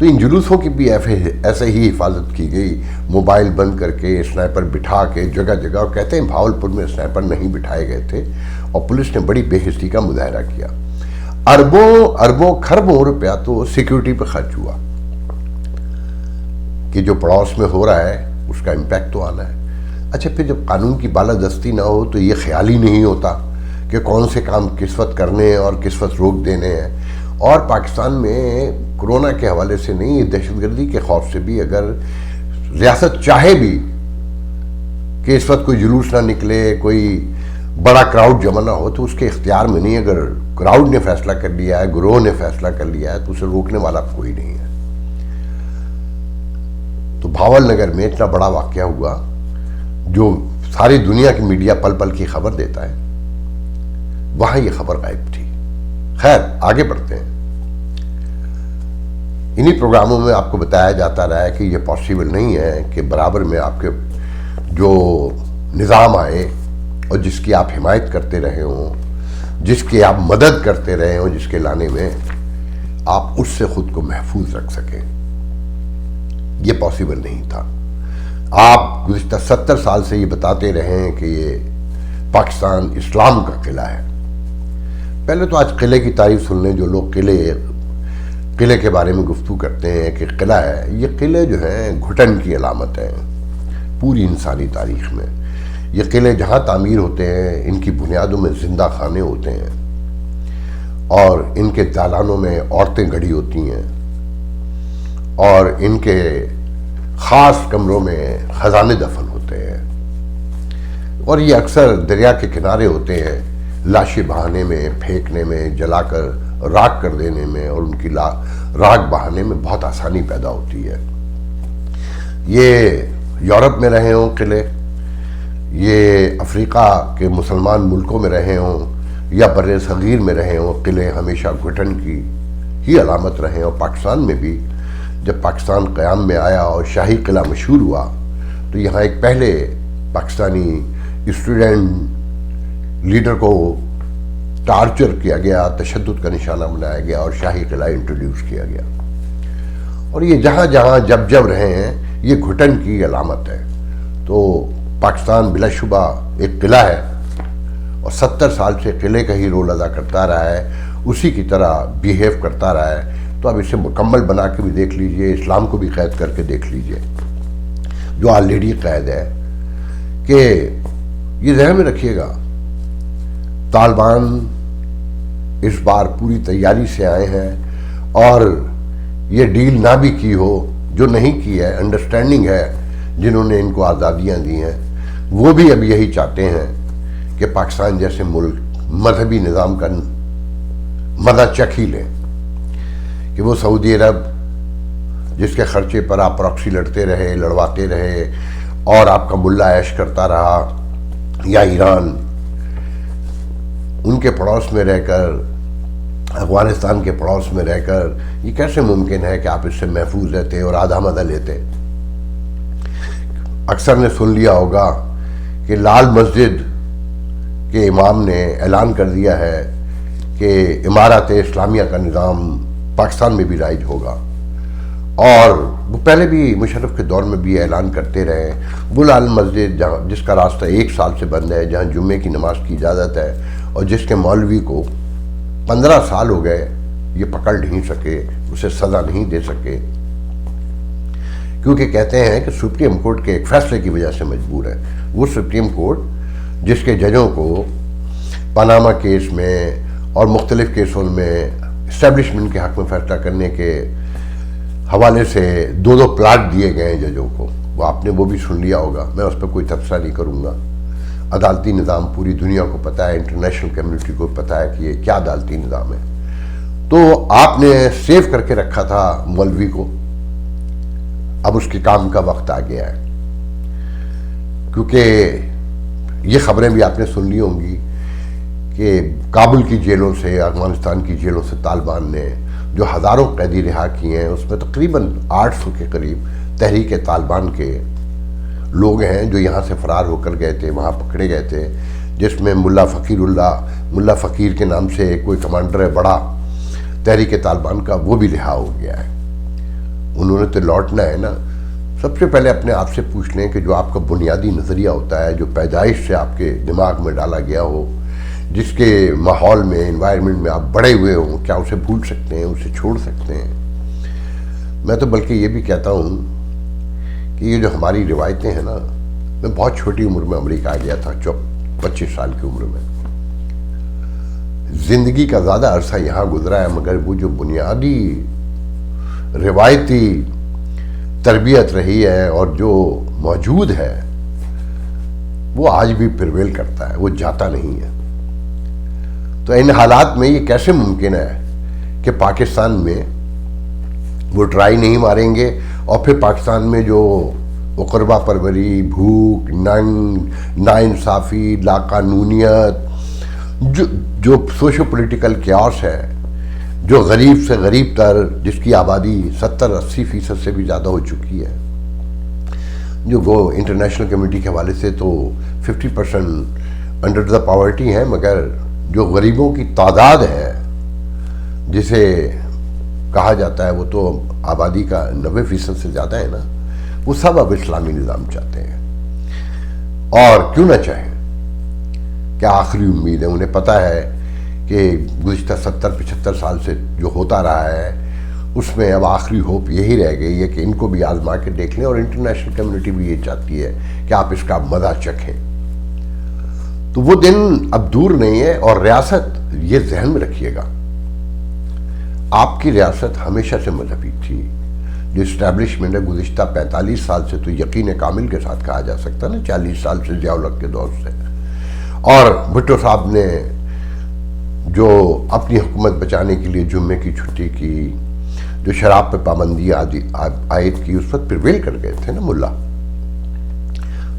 تو ان جلوسوں کی بھی ایسے ہی حفاظت کی گئی، موبائل بند کر کے، اسنائپر بٹھا کے جگہ جگہ، اور کہتے ہیں بھاولپور میں اسنائپر نہیں بٹھائے گئے تھے، اور پولیس نے بڑی بے حسی کا مظاہرہ کیا۔ اربوں کھربوں روپیہ تو سیکیورٹی پہ خرچ ہوا کہ جو پڑوس میں ہو رہا ہے اس کا امپیکٹ تو آنا ہے۔ اچھا، پھر جب قانون کی بالادستی نہ ہو تو یہ خیال ہی نہیں ہوتا کہ کون سے کام کس وقت کرنے ہیں اور کس وقت روک دینے ہیں۔ اور پاکستان میں کرونا کے حوالے سے نہیں، دہشت گردی کے خوف سے بھی اگر ریاست چاہے بھی کہ اس وقت کوئی جلوس نہ نکلے، کوئی بڑا کراؤڈ جمع نہ ہو، تو اس کے اختیار میں نہیں۔ اگر کراؤڈ نے فیصلہ کر لیا ہے، گروہ نے فیصلہ کر لیا ہے، تو اسے روکنے والا کوئی نہیں ہے۔ تو بھاول نگر میں اتنا بڑا واقعہ ہوا جو ساری دنیا کی میڈیا پل پل کی خبر دیتا ہے، وہاں یہ خبر غائب تھی۔ خیر، آگے بڑھتے ہیں۔ انہی پروگراموں میں آپ کو بتایا جاتا رہا ہے کہ یہ پاسبل نہیں ہے کہ برابر میں آپ کے جو نظام آئے اور جس کی آپ حمایت کرتے رہے ہوں، جس کی آپ مدد کرتے رہے ہوں، جس کے لانے میں آپ اس سے خود کو محفوظ رکھ سکیں، یہ پاسبل نہیں تھا۔ آپ گزشتہ 70 سال سے یہ بتاتے رہے ہیں کہ یہ پاکستان اسلام کا قلعہ ہے۔ پہلے تو آج قلعے کی تعریف سن لیں۔ جو لوگ قلعے کے بارے میں گفتگو کرتے ہیں کہ قلعہ ہے، یہ قلعے جو ہیں گھٹن کی علامت ہیں پوری انسانی تاریخ میں۔ یہ قلعے جہاں تعمیر ہوتے ہیں، ان کی بنیادوں میں زندہ خانے ہوتے ہیں، اور ان کے دالانوں میں عورتیں گڑی ہوتی ہیں، اور ان کے خاص کمروں میں خزانے دفن ہوتے ہیں، اور یہ اکثر دریا کے کنارے ہوتے ہیں، لاشیں بہانے میں، پھینکنے میں، جلا کر راکھ کر دینے میں، اور ان کی راکھ بہانے میں بہت آسانی پیدا ہوتی ہے۔ یہ یورپ میں رہے ہوں قلعے، یہ افریقہ کے مسلمان ملکوں میں رہے ہوں، یا بر صغیر میں رہے ہوں، قلعے ہمیشہ گھٹن کی ہی علامت رہے۔ اور پاکستان میں بھی جب پاکستان قیام میں آیا اور شاہی قلعہ مشہور ہوا، تو یہاں ایک پہلے پاکستانی اسٹوڈنٹ لیڈر کو ٹارچر کیا گیا، تشدد کا نشانہ بنایا گیا، اور شاہی قلعہ انٹروڈیوس کیا گیا۔ اور یہ جہاں جہاں جب رہے ہیں، یہ گھٹن کی علامت ہے۔ تو پاکستان بلا شبہ ایک قلعہ ہے، اور 70 سال سے قلعے کا ہی رول ادا کرتا رہا ہے، اسی کی طرح بیہیو کرتا رہا ہے۔ تو اب اسے مکمل بنا کے بھی دیکھ لیجئے، اسلام کو بھی قید کر کے دیکھ لیجئے، جو آلریڈی قید ہے۔ کہ یہ ذہن میں رکھیے گا، طالبان اس بار پوری تیاری سے آئے ہیں، اور یہ ڈیل نہ بھی کی ہو، جو نہیں کی ہے، انڈرسٹینڈنگ ہے جنہوں نے ان کو آزادیاں دی ہیں، وہ بھی اب یہی چاہتے ہیں کہ پاکستان جیسے ملک مذہبی نظام کا مزہ چکھ ہی لیں، کہ وہ سعودی عرب جس کے خرچے پر آپ پراکسی لڑواتے رہے اور آپ کا ملا عیش کرتا رہا، یا ایران ان کے پڑوس میں رہ کر، افغانستان کے پڑوس میں رہ کر، یہ کیسے ممکن ہے کہ آپ اس سے محفوظ رہتے اور آدھا مدہ لیتے؟ اکثر نے سن لیا ہوگا کہ لال مسجد کے امام نے اعلان کر دیا ہے کہ امارت اسلامیہ کا نظام پاکستان میں بھی رائج ہوگا، اور وہ پہلے بھی مشرف کے دور میں بھی اعلان کرتے رہے۔ وہ لال مسجد جس کا راستہ 1 سال سے بند ہے، جہاں جمعے کی نماز کی اجازت ہے، اور جس کے مولوی کو 15 سال ہو گئے یہ پکڑ نہیں سکے، اسے سزا نہیں دے سکے، کیونکہ کہتے ہیں کہ سپریم کورٹ کے ایک فیصلے کی وجہ سے مجبور ہے۔ وہ سپریم کورٹ جس کے ججوں کو پاناما کیس میں اور مختلف کیسوں میں اسٹیبلشمنٹ کے حق میں فیصلہ کرنے کے حوالے سے 2 پلاٹ دیے گئے ہیں ججوں کو، وہ آپ نے وہ بھی سن لیا ہوگا، میں اس پہ کوئی تبصرہ نہیں کروں گا۔ عدالتی نظام پوری دنیا کو پتہ ہے، انٹرنیشنل کمیونٹی کو پتہ ہے کہ یہ کیا عدالتی نظام ہے۔ تو آپ نے سیو کر کے رکھا تھا مولوی کو، اب اس کے کام کا وقت آ گیا ہے، کیونکہ یہ خبریں بھی آپ نے سن لی ہوں گی کہ کابل کی جیلوں سے، افغانستان کی جیلوں سے طالبان نے جو ہزاروں قیدی رہا کیے ہیں، اس میں تقریباً 800 کے قریب تحریک طالبان کے لوگ ہیں جو یہاں سے فرار ہو کر گئے تھے، وہاں پکڑے گئے تھے، جس میں ملا فقیر کے نام سے کوئی کمانڈر ہے بڑا تحریک طالبان کا، وہ بھی رہا ہو گیا ہے۔ انہوں نے تو لوٹنا ہے نا. سب سے پہلے اپنے آپ سے پوچھ لیں کہ جو آپ کا بنیادی نظریہ ہوتا ہے, جو پیدائش سے آپ کے دماغ میں ڈالا گیا ہو, جس کے ماحول میں, انوائرمنٹ میں آپ بڑے ہوئے ہوں, کیا اسے بھول سکتے ہیں, اسے چھوڑ سکتے ہیں؟ میں تو بلکہ یہ بھی کہتا ہوں کہ یہ جو ہماری روایتیں ہیں نا, میں بہت چھوٹی عمر میں امریکہ گیا تھا, 25 سال کی عمر میں. زندگی کا زیادہ عرصہ یہاں گزرا ہے, مگر وہ جو بنیادی روایتی تربیت رہی ہے اور جو موجود ہے وہ آج بھی پریویل کرتا ہے, وہ جاتا نہیں ہے. تو ان حالات میں یہ کیسے ممکن ہے کہ پاکستان میں وہ ٹرائی نہیں ماریں گے, اور پھر پاکستان میں جو اقربا پروری, بھوک, ننگ, ناانصافی, لاقانونیت, جو سوشو پولیٹیکل کیاس ہے, جو غریب سے غریب تر, جس کی آبادی 70-80% سے بھی زیادہ ہو چکی ہے, جو وہ انٹرنیشنل کمیونٹی کے حوالے سے تو 50% انڈر دا پاورٹی ہیں, مگر جو غریبوں کی تعداد ہے جسے کہا جاتا ہے وہ تو آبادی کا 90% سے زیادہ ہے نا, وہ سب اب اسلامی نظام چاہتے ہیں. اور کیوں نہ چاہیں, کیا آخری امید ہے؟ انہیں پتہ ہے کہ گزشتہ 70-75 سال سے جو ہوتا رہا ہے اس میں اب آخری ہوپ یہی رہ گئی ہے کہ ان کو بھی آزما کے دیکھ لیں, اور انٹرنیشنل کمیونٹی بھی یہ چاہتی ہے کہ آپ اس کا مزہ چکھیں. تو وہ دن اب دور نہیں ہے. اور ریاست, یہ ذہن میں رکھیے گا, آپ کی ریاست ہمیشہ سے مذہبی تھی. جو اسٹیبلشمنٹ ہے گزشتہ 45 سال سے, تو یقین کامل کے ساتھ کہا جا سکتا ہے نا, 40 سال سے ضیاء الحق کے دور سے. اور بھٹو صاحب نے جو اپنی حکومت بچانے کے لیے جمعے کی چھٹی کی, جو شراب پہ پابندی عائد کی, اس وقت پریویل کر گئے تھے نا ملا.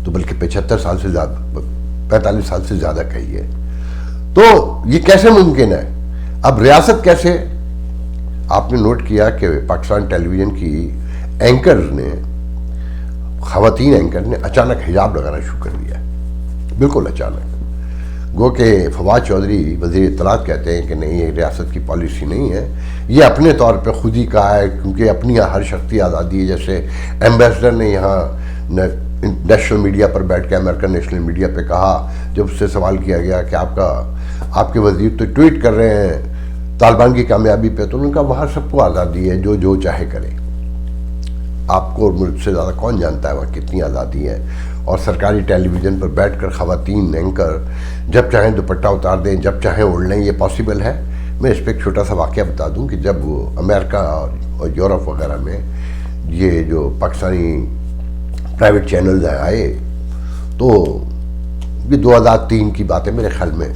تو بلکہ 45 سال سے زیادہ, 45 سال سے زیادہ کہیے. تو یہ کیسے ممکن ہے؟ اب ریاست کیسے؟ آپ نے نوٹ کیا کہ پاکستان ٹیلی ویژن کی اینکرز نے, خواتین اینکر نے اچانک حجاب لگانا شروع کر دیا, بالکل اچانک. گو کہ فواد چودھری وزیر اطلاعات کہتے ہیں کہ نہیں, یہ ریاست کی پالیسی نہیں ہے, یہ اپنے طور پہ خود ہی کہا ہے, کیونکہ اپنی ہر شخصی آزادی ہے. جیسے ایمبیسڈر نے یہاں نیشنل میڈیا پر بیٹھ کے, امریکن نیشنل میڈیا پہ کہا, جب اس سے سوال کیا گیا کہ آپ کے وزیر تو ٹویٹ کر رہے ہیں طالبان کی کامیابی پہ, تو انہوں نے کہا وہاں سب کو آزادی ہے, جو چاہے کرے. آپ کو ملک سے زیادہ کون جانتا ہے وہاں کتنی آزادی ہے. اور سرکاری ٹیلی ویژن پر بیٹھ کر خواتین اینکر جب چاہیں دوپٹہ اتار دیں, جب چاہیں اوڑھ لیں, یہ پاسبل ہے. میں اس پہ ایک چھوٹا سا واقعہ بتا دوں کہ جب امریکہ اور یورپ وغیرہ میں یہ جو پاکستانی پرائیویٹ چینلز آئے, تو یہ 2003 کی بات ہے میرے خیال میں,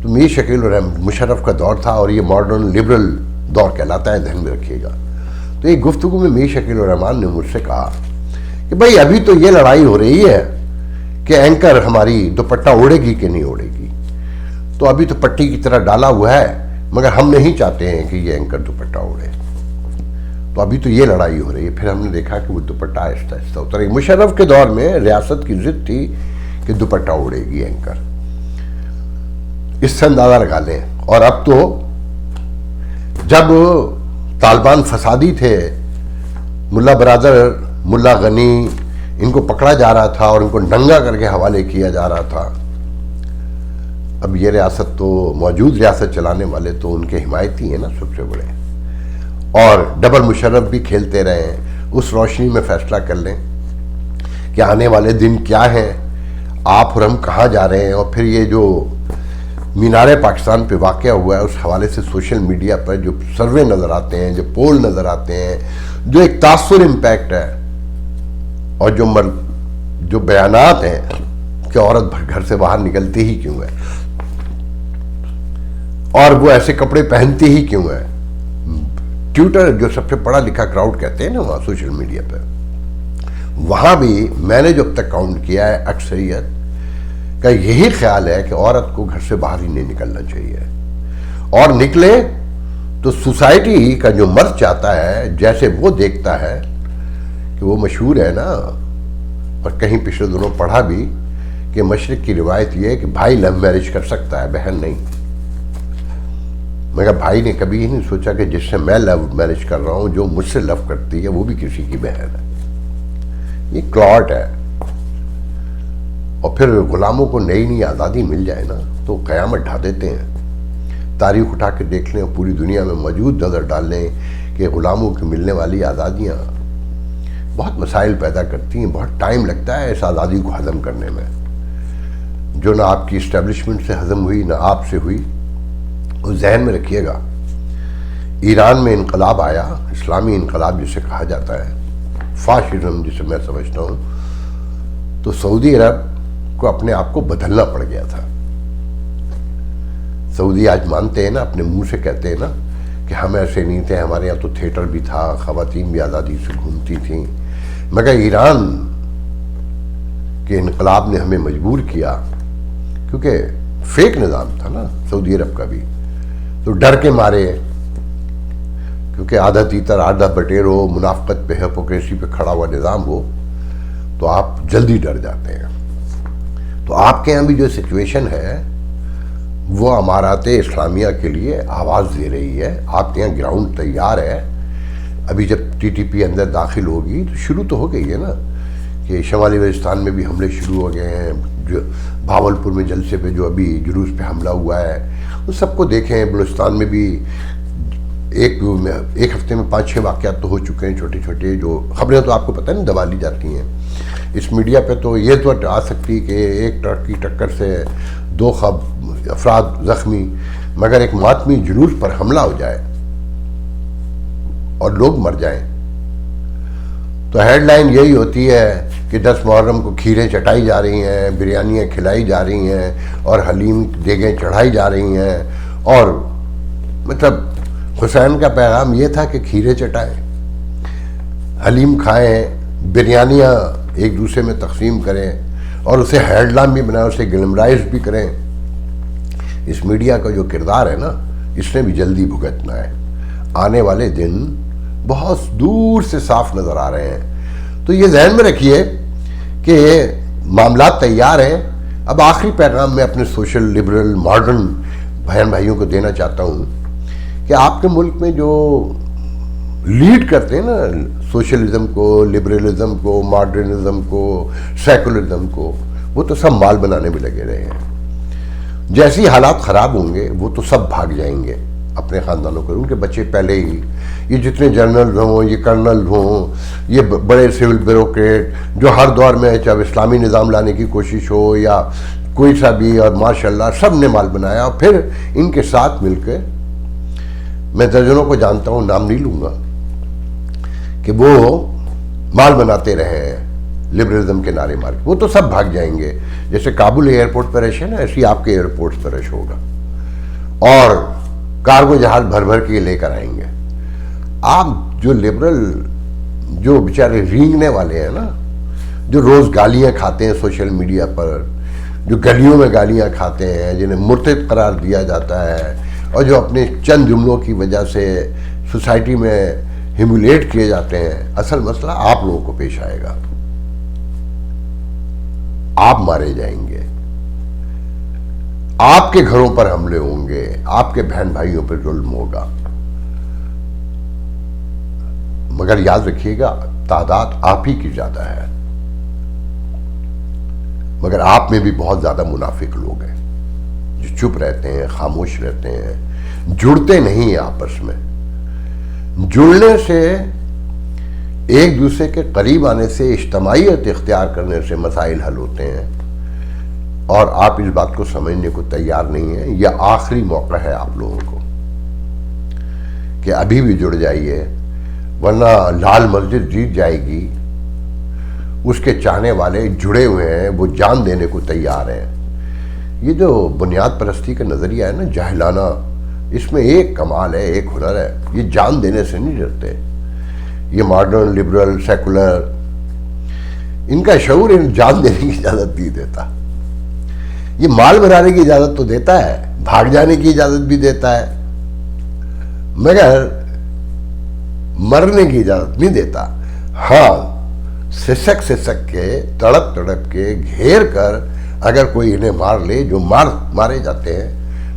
تو میر شکیل الرحمان مشرف کا دور تھا, اور یہ ماڈرن لبرل دور کہلاتا ہے, ذہن میں رکھیے گا. تو ایک گفتگو میں میر شکیل الرحمان نے مجھ سے کہا کہ بھائی ابھی تو یہ لڑائی ہو رہی ہے کہ اینکر ہماری دوپٹہ اوڑھے گی کہ نہیں اوڑھے گی, تو ابھی تو پٹی کی طرح ڈالا ہوا ہے, مگر ہم نہیں چاہتے ہیں کہ یہ اینکر دوپٹہ اوڑھے. تو ابھی تو یہ لڑائی ہو رہی ہے. پھر ہم نے دیکھا کہ وہ دوپٹہ آہستہ آہستہ اتر گئی. مشرف کے دور میں ریاست کی ضد تھی کہ دوپٹہ اوڑھے گی اینکر, اس سے اندازہ لگا لیں. اور اب تو جب طالبان فسادی تھے, ملا برادر, ملا غنی, ان کو پکڑا جا رہا تھا اور ان کو ننگا کر کے حوالے کیا جا رہا تھا. اب یہ ریاست تو, موجود ریاست چلانے والے تو ان کے حمایتی ہیں نا سب سے بڑے, اور ڈبل مشرف بھی کھیلتے رہے ہیں. اس روشنی میں فیصلہ کر لیں کہ آنے والے دن کیا ہیں, آپ اور ہم کہاں جا رہے ہیں. اور پھر یہ جو مینار پاکستان پہ واقعہ ہوا ہے, اس حوالے سے سوشل میڈیا پر جو سروے نظر آتے ہیں, جو پول نظر آتے ہیں, جو ایک تاثر امپیکٹ ہے, اور جو بیانات ہیں کہ عورت گھر سے باہر نکلتی ہی کیوں ہے, اور وہ ایسے کپڑے پہنتی ہی کیوں ہے. ٹویٹر جو سب سے پڑھا لکھا کراؤڈ کہتے ہیں نا وہاں سوشل میڈیا پہ, وہاں بھی میں نے جو اب تک کاؤنٹ کیا ہے, اکثریت کا یہی خیال ہے کہ عورت کو گھر سے باہر ہی نہیں نکلنا چاہیے, اور نکلے تو سوسائٹی کا جو مرد چاہتا ہے, جیسے وہ دیکھتا ہے کہ وہ مشہور ہے نا, اور کہیں پچھلے دنوں پڑھا بھی کہ مشرق کی روایت یہ ہے کہ بھائی لو میرج کر سکتا ہے, بہن نہیں. مگر بھائی نے کبھی ہی نہیں سوچا کہ جس سے میں لو میرج کر رہا ہوں، جو مجھ سے لو کرتی ہے، وہ بھی کسی کی بہن ہے. یہ کلاٹ ہے. اور پھر غلاموں کو نئی آزادی مل جائے نا تو قیامت ڈھا دیتے ہیں. تاریخ اٹھا کے دیکھ لیں، پوری دنیا میں موجود نظر ڈال لیں کہ غلاموں کی ملنے والی آزادیاں بہت مسائل پیدا کرتی ہیں. بہت ٹائم لگتا ہے اس آزادی کو ہضم کرنے میں، جو نہ آپ کی اسٹیبلشمنٹ سے ہضم ہوئی نہ آپ سے ہوئی. اور ذہن میں رکھیے گا، ایران میں انقلاب آیا، اسلامی انقلاب جسے کہا جاتا ہے، فاشزم جسے میں سمجھتا ہوں، تو سعودی عرب کو اپنے آپ کو بدلنا پڑ گیا تھا. سعودی آج مانتے ہیں نا، اپنے منہ سے کہتے ہیں نا کہ ہم ایسے نہیں تھے، ہمارے یہاں تو تھیٹر بھی تھا، خواتین بھی آزادی سے گھومتی تھیں. مگر ایران کے انقلاب نے ہمیں مجبور کیا، کیونکہ فیک نظام تھا نا سعودی عرب کا بھی، تو ڈر کے مارے، کیونکہ آدھا تیتر آدھا بٹیر ہو، منافقت پہ ہپوکریسی پہ کھڑا ہوا نظام ہو تو آپ جلدی ڈر جاتے ہیں. تو آپ کے یہاں بھی جو سچویشن ہے وہ امارات اسلامیہ کے لیے آواز دے رہی ہے. آپ کے یہاں گراؤنڈ تیار ہے. ابھی جب ٹی ٹی پی اندر داخل ہوگی تو شروع تو ہو گئی ہے نا، کہ شمالی وزیرستان میں بھی حملے شروع ہو گئے ہیں. جو بھاولپور میں جلسے پہ جو ابھی جلوس پہ حملہ ہوا ہے اس سب کو دیکھیں. بلوچستان میں بھی ایک ہفتے میں 5-6 واقعات تو ہو چکے ہیں، چھوٹے چھوٹے جو خبریں تو آپ کو پتہ نہیں دبا لی جاتی ہیں اس میڈیا پہ. تو یہ تو آ سکتی کہ ایک ٹرک کی ٹکر سے 2 افراد زخمی، مگر ایک ماتمی جلوس پر حملہ ہو جائے اور لوگ مر جائیں تو ہیڈ لائن یہی ہوتی ہے کہ 10 محرم کو کھیریں چٹائی جا رہی ہیں، بریانیاں کھلائی جا رہی ہیں اور حلیم دیگیں چڑھائی جا رہی ہیں. اور مطلب حسین کا پیغام یہ تھا کہ کھیرے چٹائیں، حلیم کھائیں، بریانیاں ایک دوسرے میں تقسیم کریں اور اسے ہیڈ لائن بھی بنائیں، اسے گلمرائز بھی کریں. اس میڈیا کا جو کردار ہے نا، اس نے بھی جلدی بھگتنا ہے. آنے والے دن بہت دور سے صاف نظر آ رہے ہیں. تو یہ ذہن میں رکھیے کہ معاملات تیار ہیں. اب آخری پیغام میں اپنے سوشل لبرل ماڈرن بہن بھائیوں کو دینا چاہتا ہوں کہ آپ کے ملک میں جو لیڈ کرتے ہیں نا سوشلزم کو، لبرلزم کو، ماڈرنزم کو، سیکولرزم کو، وہ تو سب مال بنانے میں لگے رہے ہیں. جیسی حالات خراب ہوں گے وہ تو سب بھاگ جائیں گے اپنے خاندانوں کو. ان کے بچے پہلے ہی، یہ جتنے جنرل ہوں، یہ کرنل ہوں، یہ بڑے سول بیوروکریٹ جو ہر دور میں چاہے اسلامی نظام لانے کی کوشش ہو یا کوئی سا بھی، اور ماشاءاللہ سب نے مال بنایا. اور پھر ان کے ساتھ مل کے میں درجنوں کو جانتا ہوں، نام نہیں لوں گا، کہ وہ مال بناتے رہے ہیں لبرلزم کے نعرے مار کے. وہ تو سب بھاگ جائیں گے. جیسے کابل ایئرپورٹ پر رش ہے نا، ایسے ہی آپ کے ایئرپورٹس پر رش ہوگا اور کارگو جہاز بھر بھر کے لے کر آئیں گے. آپ جو لبرل جو بیچارے رینگنے والے ہیں نا، جو روز گالیاں کھاتے ہیں سوشل میڈیا پر، جو گلیوں میں گالیاں کھاتے ہیں، جنہیں مرتد قرار دیا جاتا ہے اور جو اپنے چند جملوں کی وجہ سے سوسائٹی میں ہیمولیٹ کیے جاتے ہیں، اصل مسئلہ آپ لوگوں کو پیش آئے گا. آپ مارے جائیں گے، آپ کے گھروں پر حملے ہوں گے، آپ کے بہن بھائیوں پر ظلم ہوگا. مگر یاد رکھیے گا تعداد آپ ہی کی زیادہ ہے، مگر آپ میں بھی بہت زیادہ منافق لوگ ہیں جو چپ رہتے ہیں، خاموش رہتے ہیں، جڑتے نہیں ہیں آپس میں. جڑنے سے، ایک دوسرے کے قریب آنے سے، اجتماعیت اختیار کرنے سے مسائل حل ہوتے ہیں. اور آپ اس بات کو سمجھنے کو تیار نہیں ہیں. یہ آخری موقع ہے آپ لوگوں کو کہ ابھی بھی جڑ جائیے، ورنہ لال مسجد جیت جائے گی. اس کے چاہنے والے جڑے ہوئے ہیں، وہ جان دینے کو تیار ہیں. یہ جو بنیاد پرستی کا نظریہ ہے نا، جاہلانہ، اس میں ایک کمال ہے، ایک ہنر ہے. یہ جان دینے سے نہیں ڈرتے. یہ ماڈرن، لبرل، سیکولر، ان کا شعور ان جان دینے کی اجازت نہیں دیتا. یہ مال بنانے کی اجازت تو دیتا ہے، بھاگ جانے کی اجازت بھی دیتا ہے، مگر مرنے کی اجازت نہیں دیتا. ہاں، سسک سسک کے، تڑپ تڑپ کے، گھیر کر اگر کوئی انہیں مار لے، جو مارے جاتے ہیں،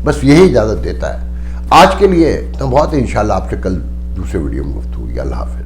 بس یہی اجازت دیتا ہے. آج کے لیے تو بہت انشاءاللہ آپ سے کل دوسرے ویڈیو میں گفتگو ہوگی. اللہ حافظ.